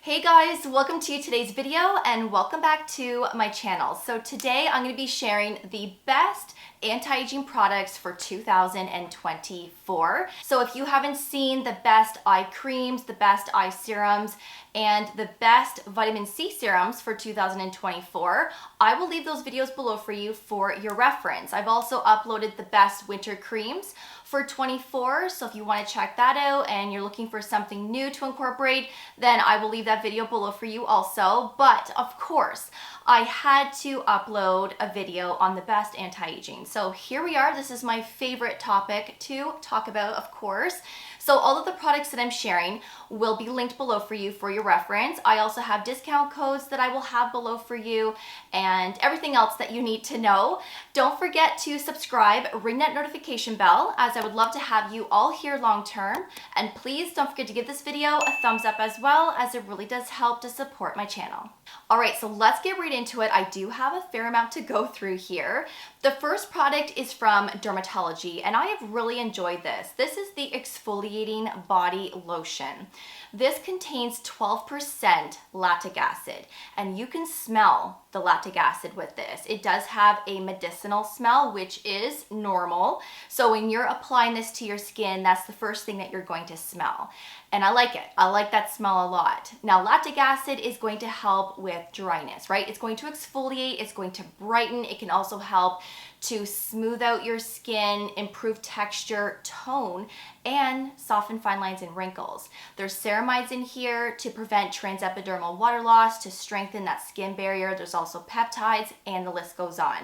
Hey guys, welcome to today's video and welcome back to my channel. So today I'm going to be sharing the best anti-aging products for 2024. So if you haven't seen the best eye creams, the best eye serums, and the best vitamin C serums for 2024, I will leave those videos below for you for your reference. I've also uploaded the best winter creams for 24, so if you want to check that out and you're looking for something new to incorporate, then I will leave that video below for you also. But of course, I had to upload a video on the best anti-aging. So here we are. This is my favorite topic to talk about, of course. So all of the products that I'm sharing will be linked below for you for your reference. I also have discount codes that I will have below for you and everything else that you need to know. Don't forget to subscribe, ring that notification bell, as I would love to have you all here long term. And please don't forget to give this video a thumbs up as well, as it really does help to support my channel. All right, so let's get right into it. I do have a fair amount to go through here. The first product is from Drmtlgy, and I have really enjoyed this. This is the Exfoliating Body Lotion. This contains 12% lactic acid, and you can smell the lactic acid with this. It does have a medicinal smell, which is normal. So when you're applying this to your skin, that's the first thing that you're going to smell. And I like it. I like that smell a lot. Now, lactic acid is going to help with dryness, right? It's going to exfoliate, it's going to brighten. It can also help to smooth out your skin, improve texture, tone, and soften fine lines and wrinkles. There's ceramides in here to prevent transepidermal water loss, to strengthen that skin barrier. There's also peptides, and the list goes on.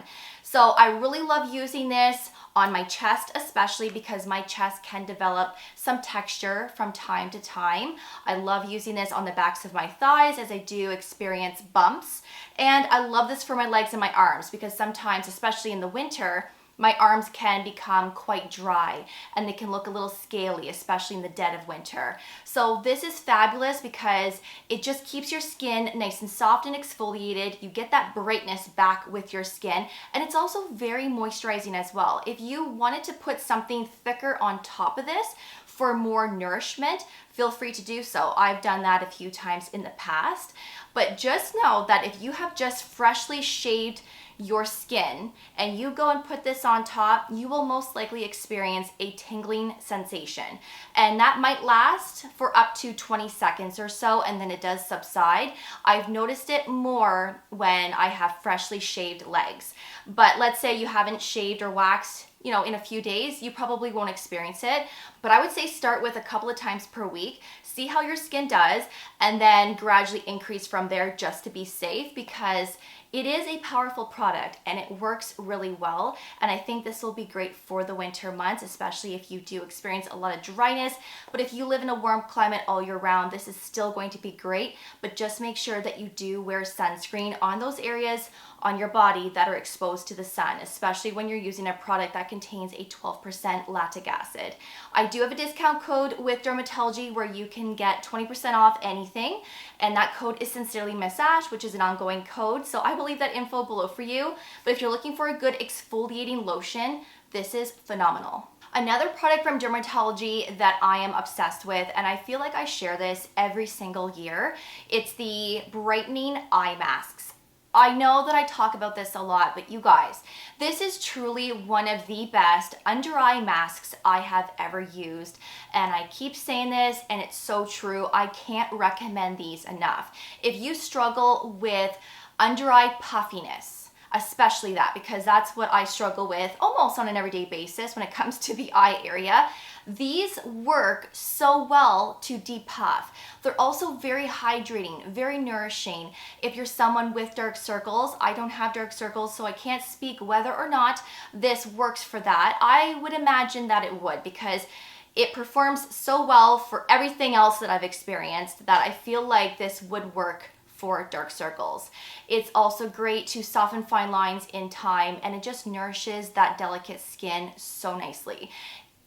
So I really love using this on my chest, especially because my chest can develop some texture from time to time. I love using this on the backs of my thighs as I do experience bumps. And I love this for my legs and my arms because sometimes, especially in the winter, my arms can become quite dry and they can look a little scaly, especially in the dead of winter. So this is fabulous because it just keeps your skin nice and soft and exfoliated. You get that brightness back with your skin, and it's also very moisturizing as well. If you wanted to put something thicker on top of this for more nourishment, feel free to do so. I've done that a few times in the past, but just know that if you have just freshly shaved your skin and you go and put this on top, you will most likely experience a tingling sensation. And that might last for up to 20 seconds or so, and then it does subside. I've noticed it more when I have freshly shaved legs. But let's say you haven't shaved or waxed, in a few days, you probably won't experience it. But I would say start with a couple of times per week, see how your skin does, and then gradually increase from there just to be safe, because it is a powerful product and it works really well. And I think this will be great for the winter months, especially if you do experience a lot of dryness. But if you live in a warm climate all year round, this is still going to be great. But just make sure that you do wear sunscreen on those areas on your body that are exposed to the sun, especially when you're using a product that contains a 12% lactic acid. I do have a discount code with Drmtlgy where you can get 20% off anything, and that code is Sincerely Miss Ash, which is an ongoing code. So I will leave that info below for you. But if you're looking for a good exfoliating lotion, this is phenomenal. Another product from Drmtlgy that I am obsessed with, and I feel like I share this every single year, it's the Brightening eye masks. I know that I talk about this a lot, but you guys, this is truly one of the best under eye masks I have ever used. And I keep saying this, and it's so true. I can't recommend these enough. If you struggle with under eye puffiness, especially that, because that's what I struggle with almost on an everyday basis when it comes to the eye area, these work so well to depuff. They're also very hydrating, very nourishing. If you're someone with dark circles, I don't have dark circles, so I can't speak whether or not this works for that. I would imagine that it would, because it performs so well for everything else that I've experienced that I feel like this would work for dark circles. It's also great to soften fine lines in time, and it just nourishes that delicate skin so nicely.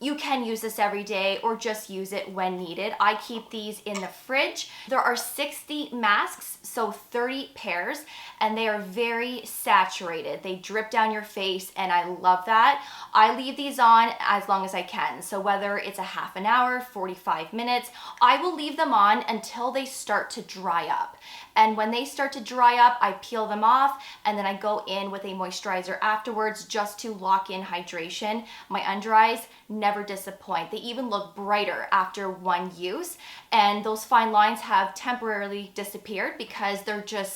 You can use this every day or just use it when needed. I keep these in the fridge. There are 60 masks, so 30 pairs, and they are very saturated. They drip down your face, and I love that. I leave these on as long as I can. So whether it's a half an hour, 45 minutes, I will leave them on until they start to dry up. And when they start to dry up, I peel them off, and then I go in with a moisturizer afterwards just to lock in hydration. My under eyes never disappoint. They even look brighter after one use, and those fine lines have temporarily disappeared because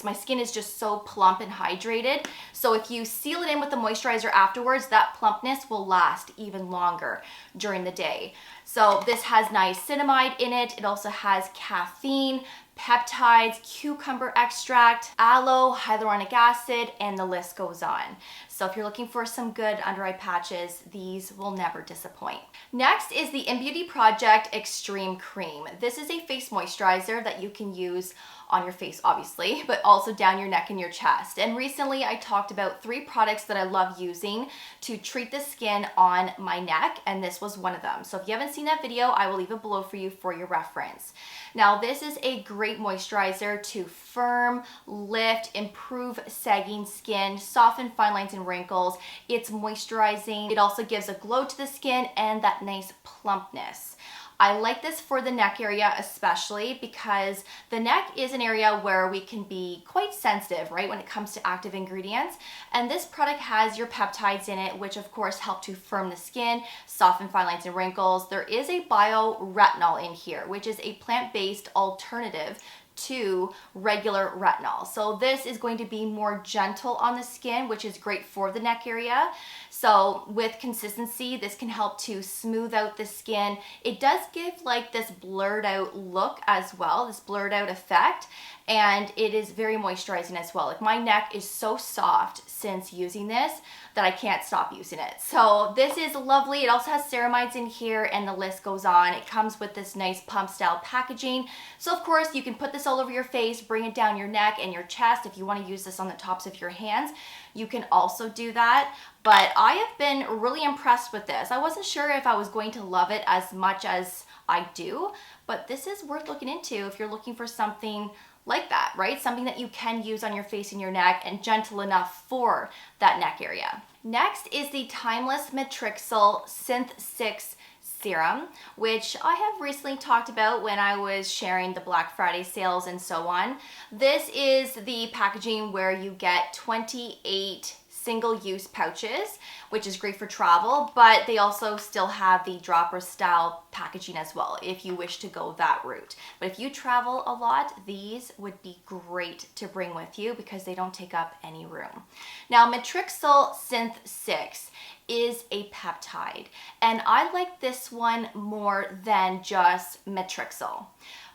my skin is just so plump and hydrated. So if you seal it in with the moisturizer afterwards, that plumpness will last even longer during the day. So this has niacinamide in it. It also has caffeine, peptides, cucumber extract, aloe, hyaluronic acid, and the list goes on. So if you're looking for some good under eye patches, these will never disappoint. Next is the Innbeauty Project Extreme Cream. This is a face moisturizer that you can use on your face, obviously, but also down your neck and your chest. And recently I talked about 3 products that I love using to treat the skin on my neck, and this was one of them. So if you haven't seen that video, I will leave it below for you for your reference. Now, this is a great moisturizer to firm, lift, improve sagging skin, soften fine lines and wrinkles. It's moisturizing. It also gives a glow to the skin and that nice plumpness. I like this for the neck area especially because the neck is an area where we can be quite sensitive, right, when it comes to active ingredients. And this product has your peptides in it, which of course help to firm the skin, soften fine lines and wrinkles. There is a bio-retinol in here, which is a plant-based alternative to regular retinol. So this is going to be more gentle on the skin, which is great for the neck area. So with consistency, this can help to smooth out the skin. It does give like this blurred out look as well, this blurred out effect. And it is very moisturizing as well. Like my neck is so soft since using this that I can't stop using it. So this is lovely. It also has ceramides in here and the list goes on. It comes with this nice pump style packaging. So of course you can put this all over your face, bring it down your neck and your chest. If you want to use this on the tops of your hands, you can also do that. But I have been really impressed with this. I wasn't sure if I was going to love it as much as I do, but this is worth looking into if you're looking for something like that, right? Something that you can use on your face and your neck and gentle enough for that neck area. Next is the Timeless Matrixyl Synthe 6 Serum, which I have recently talked about when I was sharing the Black Friday sales and so on. This is the packaging where you get 28 single-use pouches, which is great for travel, but they also still have the dropper style packaging as well if you wish to go that route. But if you travel a lot, these would be great to bring with you because they don't take up any room. Now, Matrixyl Synthe 6 is a peptide, and I like this one more than just Matrixyl.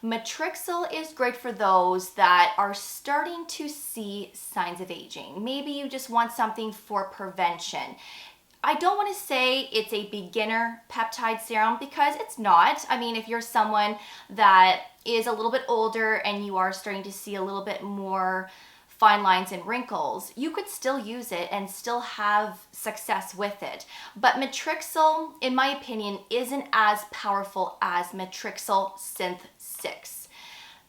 Matrixyl is great for those that are starting to see signs of aging. Maybe you just want something for prevention. I don't want to say it's a beginner peptide serum because it's not. I mean, if you're someone that is a little bit older and you are starting to see a little bit more fine lines and wrinkles, you could still use it and still have success with it. But Matrixyl, in my opinion, isn't as powerful as Matrixyl Synthe 6.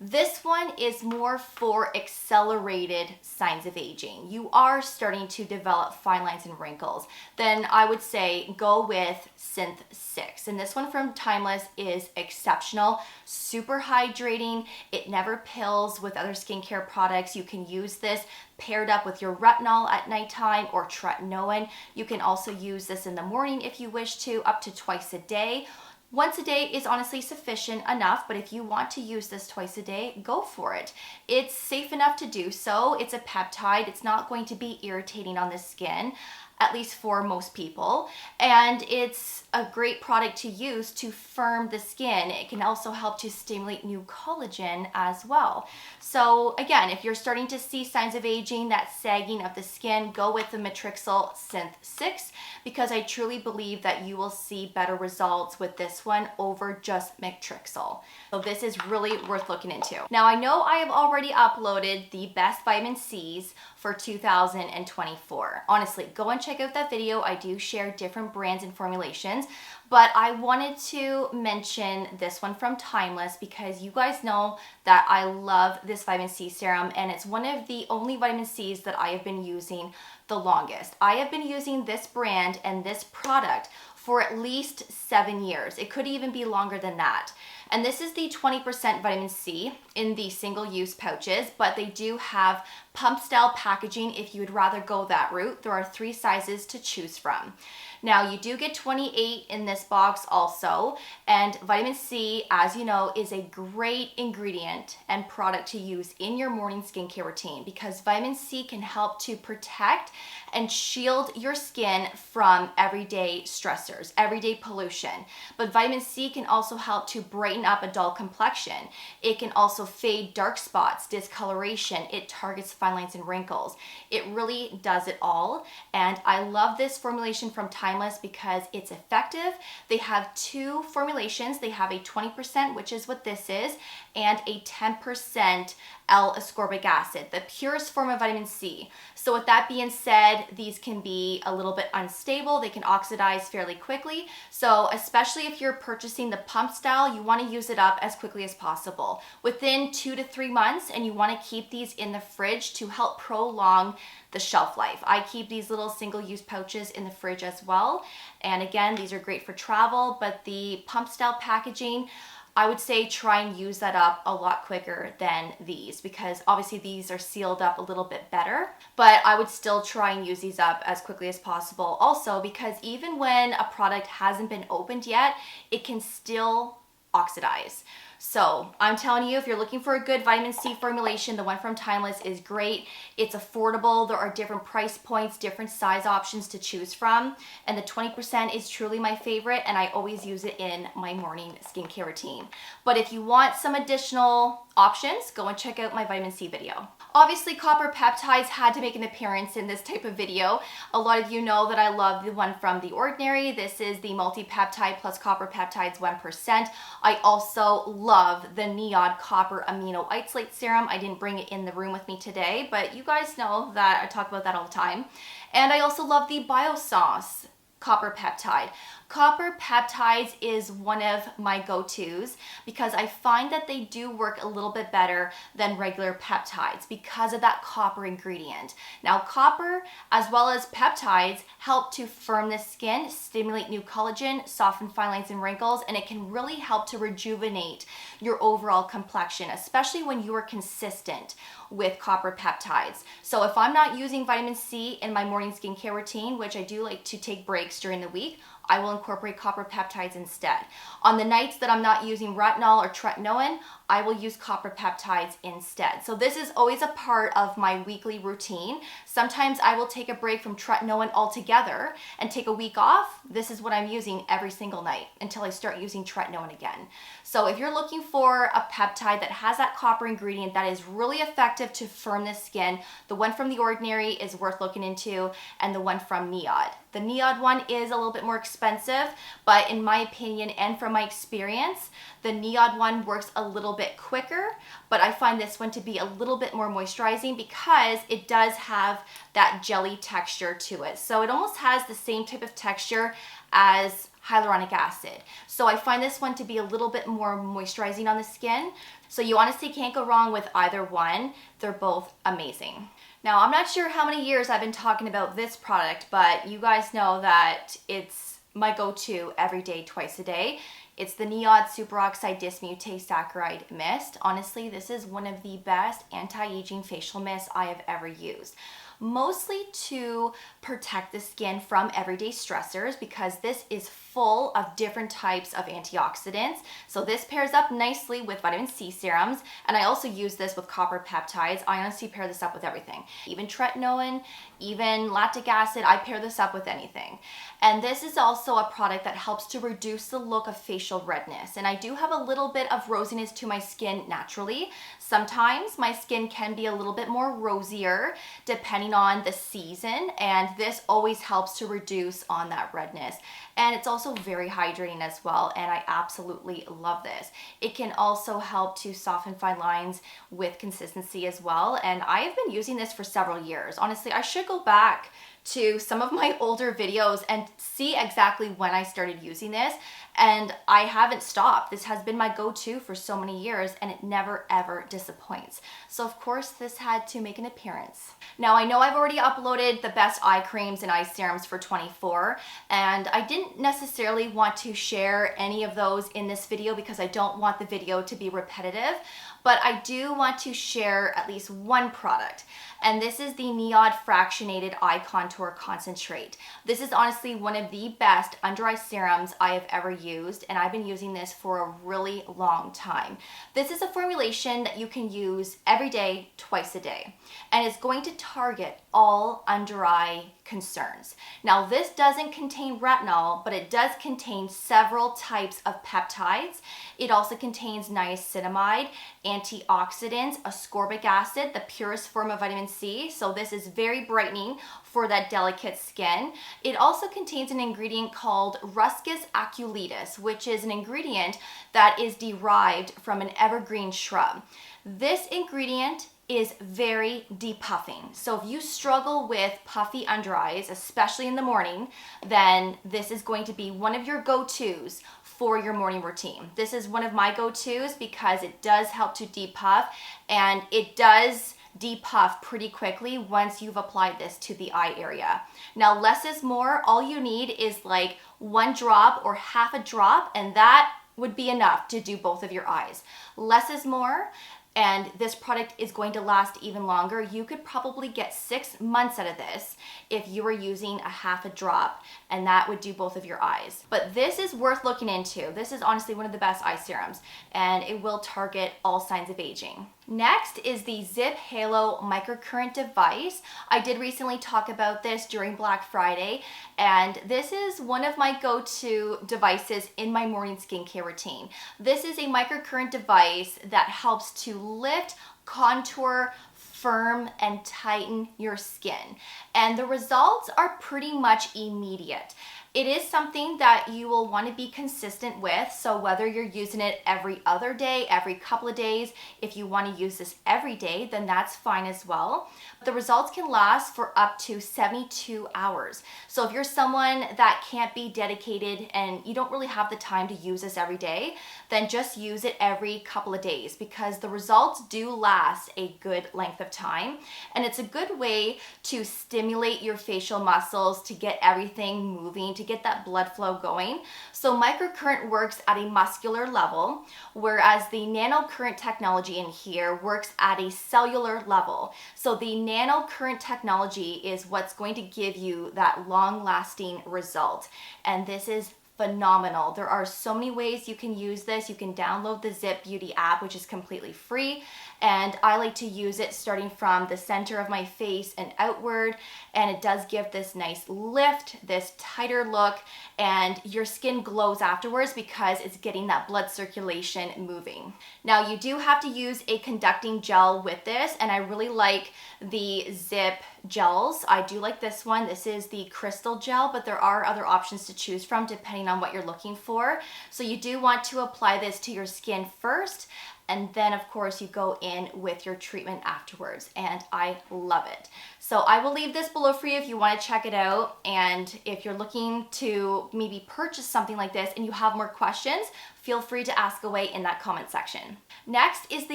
This one is more for accelerated signs of aging. You are starting to develop fine lines and wrinkles. Then I would say go with Synthe 6. And this one from Timeless is exceptional, super hydrating. It never pills with other skincare products. You can use this paired up with your retinol at nighttime or tretinoin. You can also use this in the morning if you wish to, up to twice a day. Once a day is honestly sufficient enough, but if you want to use this twice a day, go for it. It's safe enough to do so. It's a peptide. It's not going to be irritating on the skin, at least for most people. And it's a great product to use to firm the skin. It can also help to stimulate new collagen as well. So again, if you're starting to see signs of aging, that sagging of the skin, go with the Matrixyl Synthe 6 because I truly believe that you will see better results with this one over just Matrixyl. So this is really worth looking into. Now I know I have already uploaded the best vitamin C's for 2024. Honestly, go and check out that video. I do share different brands and formulations, but I wanted to mention this one from Timeless because you guys know that I love this vitamin C serum, and it's one of the only vitamin C's that I have been using the longest. I have been using this brand and this product for at least 7 years. It could even be longer than that. And this is the 20% vitamin C in the single-use pouches, but they do have pump-style packaging if you would rather go that route. There are 3 sizes to choose from. Now, you do get 28 in this box also, and vitamin C, as you know, is a great ingredient and product to use in your morning skincare routine because vitamin C can help to protect and shield your skin from everyday stressors, everyday pollution. But vitamin C can also help to brighten up a dull complexion. It can also fade dark spots, discoloration. It targets fine lines and wrinkles. It really does it all. And I love this formulation from Timeless because it's effective. They have 2 formulations. They have a 20%, which is what this is, and a 10% L-ascorbic acid, the purest form of vitamin C. So with that being said, these can be a little bit unstable. They can oxidize fairly quickly. So especially if you're purchasing the pump style, you want to use it up as quickly as possible. Within 2 to 3 months, and you want to keep these in the fridge to help prolong the shelf life. I keep these little single-use pouches in the fridge as well. And again, these are great for travel, but the pump style packaging, I would say try and use that up a lot quicker than these because obviously these are sealed up a little bit better, but I would still try and use these up as quickly as possible also because even when a product hasn't been opened yet, it can still oxidize. So I'm telling you, if you're looking for a good vitamin C formulation, the one from Timeless is great. It's affordable. There are different price points, different size options to choose from. And the 20% is truly my favorite, and I always use it in my morning skincare routine. But if you want some additional options, go and check out my vitamin C video. Obviously, copper peptides had to make an appearance in this type of video. A lot of you know that I love the one from The Ordinary. This is the multi-peptide plus copper peptides 1%. I also love the Niod Copper Amino Isolate Serum. I didn't bring it in the room with me today, but you guys know that I talk about that all the time. And I also love the Biosauce copper peptide. Copper peptides is one of my go-tos because I find that they do work a little bit better than regular peptides because of that copper ingredient. Now, copper as well as peptides help to firm the skin, stimulate new collagen, soften fine lines and wrinkles, and it can really help to rejuvenate your overall complexion, especially when you are consistent with copper peptides. So if I'm not using vitamin C in my morning skincare routine, which I do like to take breaks during the week, I will incorporate copper peptides instead. On the nights that I'm not using retinol or tretinoin, I will use copper peptides instead. So this is always a part of my weekly routine. Sometimes I will take a break from tretinoin altogether and take a week off. This is what I'm using every single night until I start using tretinoin again. So if you're looking for a peptide that has that copper ingredient that is really effective to firm the skin, the one from The Ordinary is worth looking into, and the one from Niod. The Niod one is a little bit more expensive, but in my opinion and from my experience, the Niod one works a little bit quicker, but I find this one to be a little bit more moisturizing because it does have that jelly texture to it. So it almost has the same type of texture as hyaluronic acid. So I find this one to be a little bit more moisturizing on the skin. So you honestly can't go wrong with either one. They're both amazing. Now, I'm not sure how many years I've been talking about this product, but you guys know that it's my go-to every day, twice a day. It's the Niod Superoxide Dismutase Saccharide Mist. Honestly, this is one of the best anti-aging facial mists I have ever used. Mostly to protect the skin from everyday stressors because this is full of different types of antioxidants. So this pairs up nicely with vitamin C serums, and I also use this with copper peptides. I honestly pair this up with everything. Even tretinoin, even lactic acid, I pair this up with anything. And this is also a product that helps to reduce the look of facial redness. And I do have a little bit of rosiness to my skin naturally. Sometimes my skin can be a little bit more rosier depending on the season, and this always helps to reduce on that redness. And it's also very hydrating as well, and I absolutely love this. It can also help to soften fine lines with consistency as well, and I have been using this for several years. Honestly, I should go back to some of my older videos and see exactly when I started using this. And I haven't stopped. This has been my go-to for so many years and it never ever disappoints. So of course this had to make an appearance. Now I know I've already uploaded the best eye creams and eye serums for 24, and I didn't necessarily want to share any of those in this video because I don't want the video to be repetitive, but I do want to share at least one product. And this is the Niod Fractionated Eye Contour Concentrate. This is honestly one of the best under eye serums I have ever used, and I've been using this for a really long time. This is a formulation that you can use every day, twice a day, and it's going to target all under eye concerns. Now this doesn't contain retinol, but it does contain several types of peptides. It also contains niacinamide, antioxidants, ascorbic acid, the purest form of vitamin C, so this is very brightening for that delicate skin. It also contains an ingredient called Ruscus aculeatus, which is an ingredient that is derived from an evergreen shrub. This ingredient is very depuffing. So if you struggle with puffy under eyes, especially in the morning, then this is going to be one of your go-tos for your morning routine. This is one of my go-tos because it does help to depuff, and it does depuff pretty quickly once you've applied this to the eye area. Now less is more. All you need is like 1 drop or half a drop, and that would be enough to do both of your eyes. Less is more. And this product is going to last even longer. You could probably get 6 months out of this if you were using a half a drop, and that would do both of your eyes. But this is worth looking into. This is honestly one of the best eye serums, and it will target all signs of aging. Next is the Ziip Halo microcurrent device. I did recently talk about this during Black Friday, and this is one of my go-to devices in my morning skincare routine. This is a microcurrent device that helps to lift, contour, firm, and tighten your skin. And the results are pretty much immediate. It is something that you will want to be consistent with, so whether you're using it every other day, every couple of days, if you want to use this every day, then that's fine as well. The results can last for up to 72 hours. So if you're someone that can't be dedicated and you don't really have the time to use this every day, then just use it every couple of days because the results do last a good length of time. And it's a good way to stimulate your facial muscles, to get everything moving, to get that blood flow going. So microcurrent works at a muscular level, whereas the nanocurrent technology in here works at a cellular level. So the nanocurrent technology is what's going to give you that long-lasting result. And this is phenomenal. There are so many ways you can use this. You can download the Innbeauty app, which is completely free. And I like to use it starting from the center of my face and outward. And it does give this nice lift, this tighter look, and your skin glows afterwards because it's getting that blood circulation moving. Now you do have to use a conducting gel with this, and I really like the Ziip gels. I do like this one. This is the crystal gel, but there are other options to choose from depending on what you're looking for. So you do want to apply this to your skin first, and then of course you go in with your treatment afterwards, and I love it. So I will leave this below for you if you want to check it out, and if you're looking to maybe purchase something like this and you have more questions, feel free to ask away in that comment section. Next is the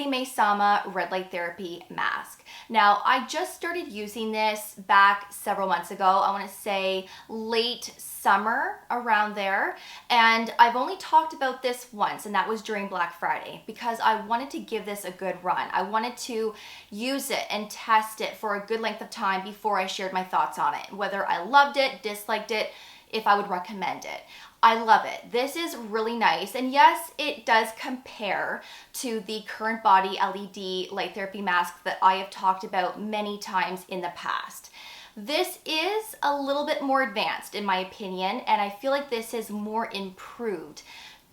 Maysama Red Light Therapy Mask. Now, I just started using this back several months ago. I want to say late summer, around there. And I've only talked about this once, and that was during Black Friday, because I wanted to give this a good run. I wanted to use it and test it for a good length of time before I shared my thoughts on it, whether I loved it, disliked it, if I would recommend it. I love it. This is really nice. And yes, it does compare to the Current Body LED Light Therapy Mask that I have talked about many times in the past. This is a little bit more advanced in my opinion, and I feel like this is more improved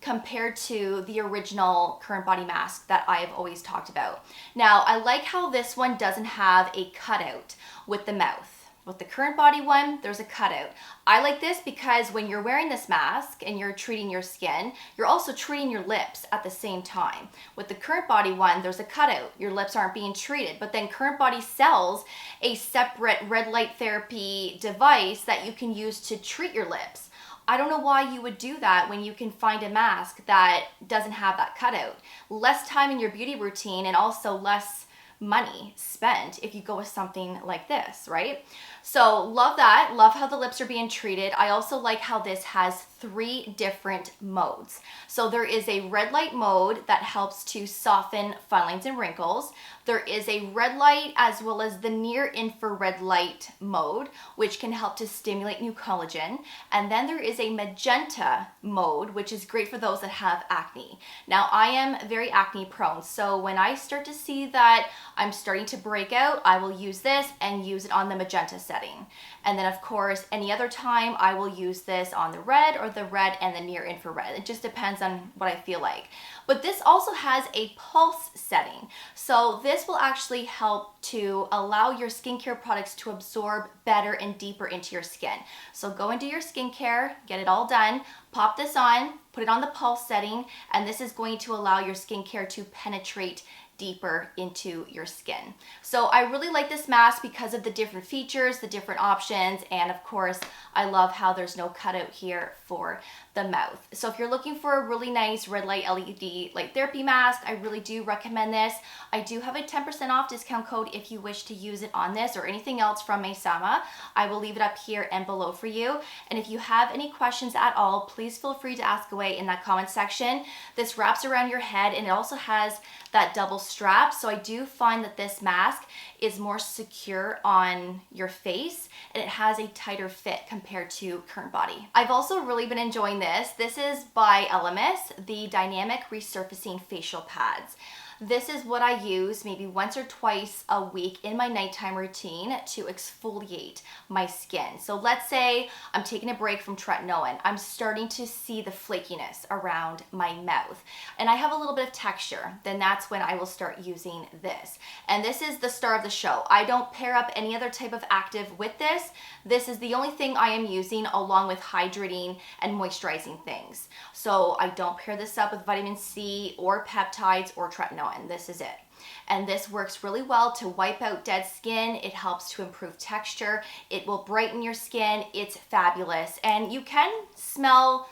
compared to the original Current Body mask that I have always talked about. Now, I like how this one doesn't have a cutout with the mouth, With the current body one, there's a cutout. I like this because when you're wearing this mask and you're treating your skin, you're also treating your lips at the same time. With the current body one, there's a cutout. Your lips aren't being treated, but then current body sells a separate red light therapy device that you can use to treat your lips. I don't know why you would do that when you can find a mask that doesn't have that cutout. Less time in your beauty routine and also less money spent if you go with something like this, right? So love that. Love how the lips are being treated. I also like how this has 3 different modes. So there is a red light mode that helps to soften fine lines and wrinkles. There is a red light as well as the near infrared light mode, which can help to stimulate new collagen. And then there is a magenta mode, which is great for those that have acne. Now, I am very acne prone, so when I start to see that I'm starting to break out, I will use this and use it on the magenta setting. And then of course, any other time I will use this on the red or the red and the near infrared. It just depends on what I feel like. But this also has a pulse setting. So this will actually help to allow your skincare products to absorb better and deeper into your skin. So go and do your skincare, get it all done, pop this on, put it on the pulse setting, and this is going to allow your skincare to penetrate deeper into your skin. So I really like this mask because of the different features, the different options, and of course, I love how there's no cutout here for the mouth. So if you're looking for a really nice red light LED light therapy mask, I really do recommend this. I do have a 10% off discount code if you wish to use it on this or anything else from Maysama. I will leave it up here and below for you. And if you have any questions at all, please feel free to ask away in that comment section. This wraps around your head and it also has that double strap. So I do find that this mask is more secure on your face and it has a tighter fit compared to current body. I've also really been enjoying this. This is by Elemis, the Dynamic Resurfacing Facial Pads. This is what I use maybe once or twice a week in my nighttime routine to exfoliate my skin. So let's say I'm taking a break from tretinoin. I'm starting to see the flakiness around my mouth and I have a little bit of texture. Then that's when I will start using this. And this is the star of the show. I don't pair up any other type of active with this. This is the only thing I am using along with hydrating and moisturizing things. So I don't pair this up with vitamin C or peptides or tretinoin. And this is it. And this works really well to wipe out dead skin. It helps to improve texture. It will brighten your skin. It's fabulous. And you can smell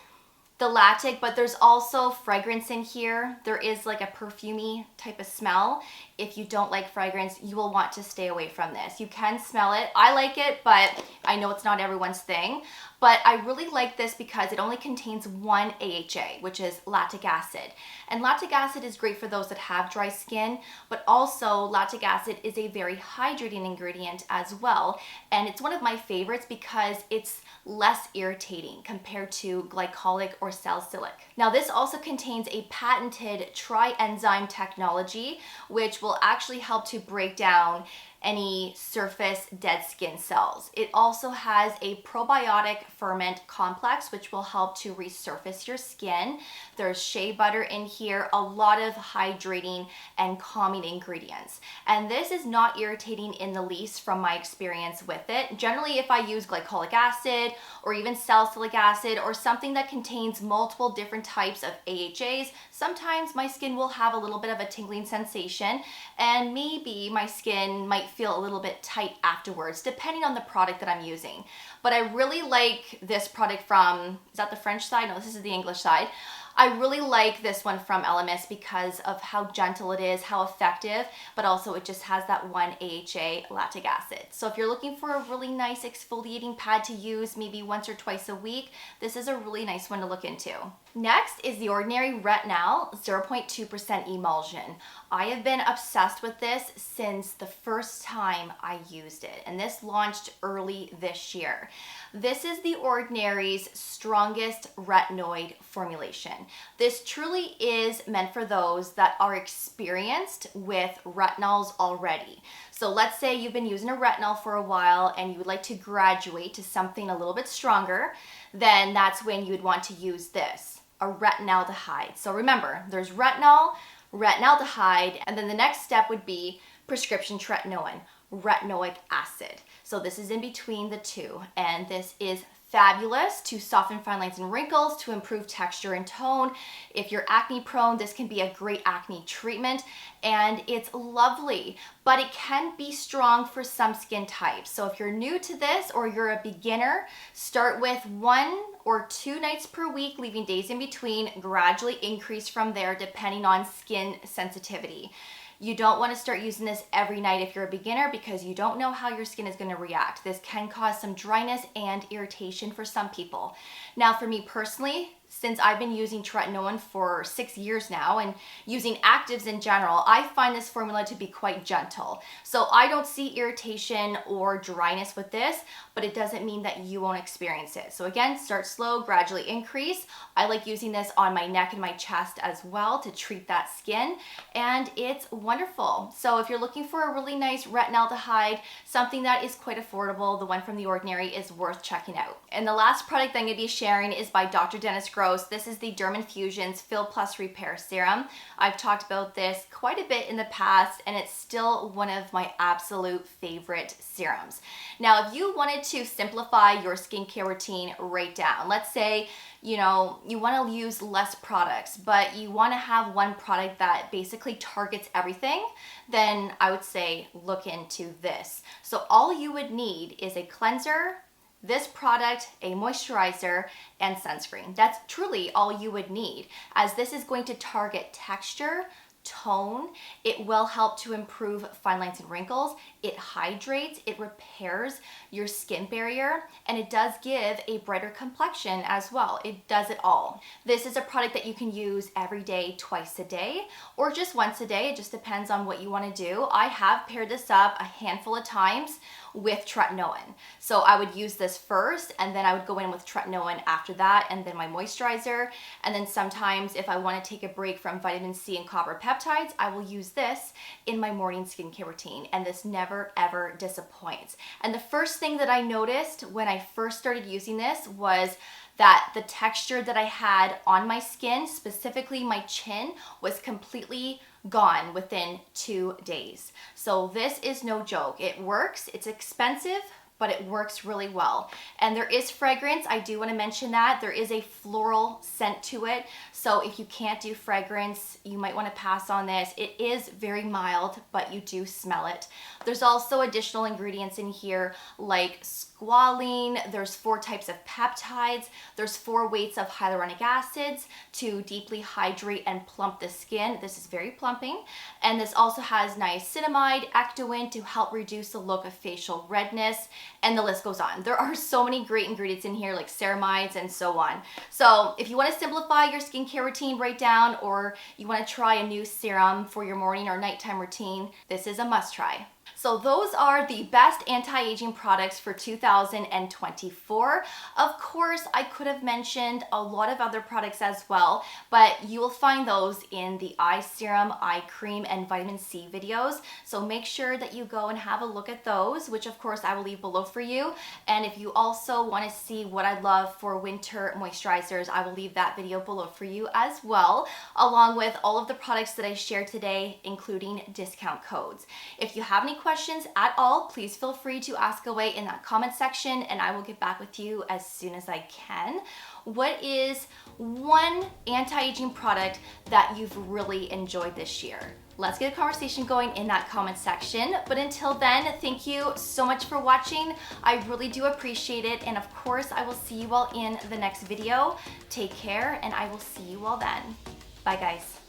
the lactic, but there's also fragrance in here. There is like a perfumey type of smell. If you don't like fragrance, you will want to stay away from this. You can smell it. I like it, but I know it's not everyone's thing. But I really like this because it only contains 1 AHA, which is lactic acid. And lactic acid is great for those that have dry skin, but also lactic acid is a very hydrating ingredient as well. And it's one of my favorites because it's less irritating compared to glycolic or salicylic. Now this also contains a patented tri-enzyme technology, which will actually help to break down any surface dead skin cells. It also has a probiotic ferment complex, which will help to resurface your skin. There's shea butter in here, a lot of hydrating and calming ingredients. And this is not irritating in the least from my experience with it. Generally, if I use glycolic acid or even salicylic acid or something that contains multiple different types of AHAs, sometimes my skin will have a little bit of a tingling sensation and maybe my skin might feel a little bit tight afterwards, depending on the product that I'm using. But I really like this product from, is that the French side? No, this is the English side. I really like this one from Elemis because of how gentle it is, how effective, but also it just has that 1 AHA lactic acid. So if you're looking for a really nice exfoliating pad to use maybe once or twice a week, this is a really nice one to look into. Next is the Ordinary Retinal 0.2% emulsion. I have been obsessed with this since the first time I used it, and this launched early this year. This is the Ordinary's strongest retinoid formulation. This truly is meant for those that are experienced with retinols already. So let's say you've been using a retinol for a while and you would like to graduate to something a little bit stronger, then that's when you would want to use this, a retinaldehyde. So remember, there's retinol, retinaldehyde, and then the next step would be prescription tretinoin, retinoic acid. So this is in between the two, and this is fabulous to soften fine lines and wrinkles, to improve texture and tone. If you're acne prone, this can be a great acne treatment, and it's lovely, but it can be strong for some skin types. So if you're new to this or you're a beginner, start with 1 or 2 nights per week, leaving days in between, gradually increase from there depending on skin sensitivity. You don't want to start using this every night if you're a beginner, because you don't know how your skin is going to react. This can cause some dryness and irritation for some people. Now, for me personally, since I've been using tretinoin for 6 years now and using actives in general, I find this formula to be quite gentle. So I don't see irritation or dryness with this, but it doesn't mean that you won't experience it. So again, start slow, gradually increase. I like using this on my neck and my chest as well to treat that skin, and it's wonderful. So if you're looking for a really nice retinaldehyde, something that is quite affordable, the one from The Ordinary is worth checking out. And the last product that I'm going to be sharing is by Dr. Dennis Gross. This is the Drmtlgy's Fill Plus Repair Serum. I've talked about this quite a bit in the past, and it's still one of my absolute favorite serums. Now, if you wanted to simplify your skincare routine right down, let's say you want to use less products, but you want to have one product that basically targets everything, then I would say look into this. So all you would need is a cleanser, this product, a moisturizer, and sunscreen. That's truly all you would need, as this is going to target texture, tone. It will help to improve fine lines and wrinkles. It hydrates, it repairs your skin barrier, and it does give a brighter complexion as well. It does it all. This is a product that you can use every day, twice a day, or just once a day. It just depends on what you want to do. I have paired this up a handful of times with tretinoin. So I would use this first, and then I would go in with tretinoin after that, and then my moisturizer. And then sometimes if I want to take a break from vitamin C and copper peptides, I will use this in my morning skincare routine, and this never ever disappoints. And the first thing that I noticed when I first started using this was that the texture that I had on my skin, specifically my chin, was completely gone within 2 days. So this is no joke. It works. It's expensive, but it works really well. And there is fragrance. I do want to mention that. There is a floral scent to it. So if you can't do fragrance, you might want to pass on this. It is very mild, but you do smell it. There's also additional ingredients in here like squalene. There's 4 types of peptides. There's 4 weights of hyaluronic acids to deeply hydrate and plump the skin. This is very plumping. And this also has niacinamide, ectoin to help reduce the look of facial redness, and the list goes on. There are so many great ingredients in here, like ceramides and so on. So if you want to simplify your skincare routine right down, or you want to try a new serum for your morning or nighttime routine, this is a must try. So those are the best anti-aging products for 2024. Of course, I could have mentioned a lot of other products as well, but you will find those in the eye serum, eye cream, and vitamin C videos. So make sure that you go and have a look at those, which of course I will leave below for you. And if you also want to see what I love for winter moisturizers, I will leave that video below for you as well, along with all of the products that I shared today, including discount codes. If you have any questions at all, please feel free to ask away in that comment section, and I will get back with you as soon as I can. What is one anti-aging product that you've really enjoyed this year? Let's get a conversation going in that comment section. But until then, thank you so much for watching. I really do appreciate it. And of course, I will see you all in the next video. Take care, and I will see you all then. Bye, guys.